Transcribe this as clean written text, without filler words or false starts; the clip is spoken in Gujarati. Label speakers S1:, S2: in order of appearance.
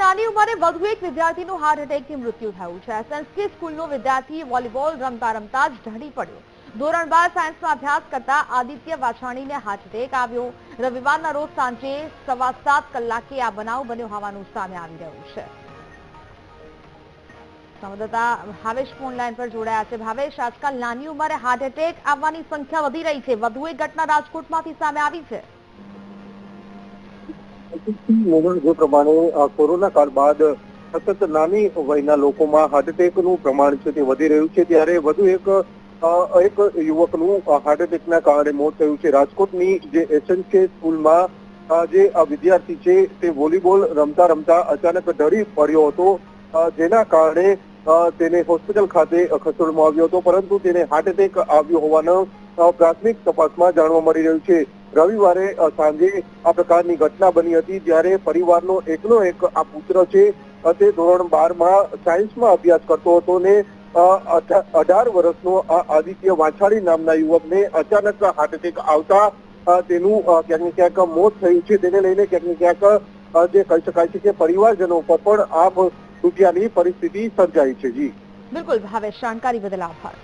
S1: નાની ઉંમરે વધુ એક વિદ્યાર્થીનું હાર્ટ એટેકથી મૃત્યુ થયું છે। એસએનસી સ્કૂલનો વિદ્યાર્થી વોલીબોલ રમતા રમતા જ ઢળી પડ્યો। ધોરણ 12 સાયન્સનો અભ્યાસ કરતા આદિત્ય વાછાણીને હાર્ટ એટેક આવ્યો। રવિવારના રોજ સાંજે 7:15 કલાકે આ બનાવ બન્યો હોવાનું સામે આવી રહ્યું છે। સંવાદદાતા ભાવેશ ફોન લાઈન પર જોડાયા છે। ભાવેશ, આજકાલ નાની ઉંમરે હાર્ટ એટેક આવવાની સંખ્યા વધી રહી છે। વધુ એક ઘટના રાજકોટમાંથી સામે આવી છે।
S2: જે પ્રમાણે કોરોના કાળ બાદ સતત નાની વયના લોકોમાં હાર્ટ એટેકનું પ્રમાણ છે તે વધી રહ્યું છે, ત્યારે વધુ એક યુવકનું હાર્ટ એટેકના કારણે મોત થયું છે। રાજકોટની જે એસએનકે સ્કૂલમાં જે વિદ્યાર્થી છે તે વોલીબોલ રમતા રમતા અચાનક ઢળી પડ્યો હતો, જેના કારણે તેને હોસ્પિટલ ખાતે ખસેડવામાં આવ્યો હતો, પરંતુ તેને હાર્ટ એટેક આવ્યો હોવાનું પ્રાથમિક તપાસમાં જાણવા મળી રહ્યું છે। રવિવારે સાંજે આ પ્રકારની ઘટના બની હતી, જ્યારે પરિવારનો એકનો એક આ પુત્ર છે તે ધોરણ 12માં સાયન્સમાં અભ્યાસ કરતો હતો ને 18 વર્ષનો આ આદિત્ય વાછાણી નામના યુવકને અચાનક હાર્ટ એટેક આવતા તેનું ક્યાંક ને ક્યાંક મોત થયું છે। તેને લઈને ક્યાંક ને ક્યાંક જે કહી શકાય છે કે પરિવારજનો પર પણ આભ તૂટ્યાની પરિસ્થિતિ સર્જાઈ છે। જી
S1: બિલકુલ ભાવેશ, જાણકારી બદલ આભાર।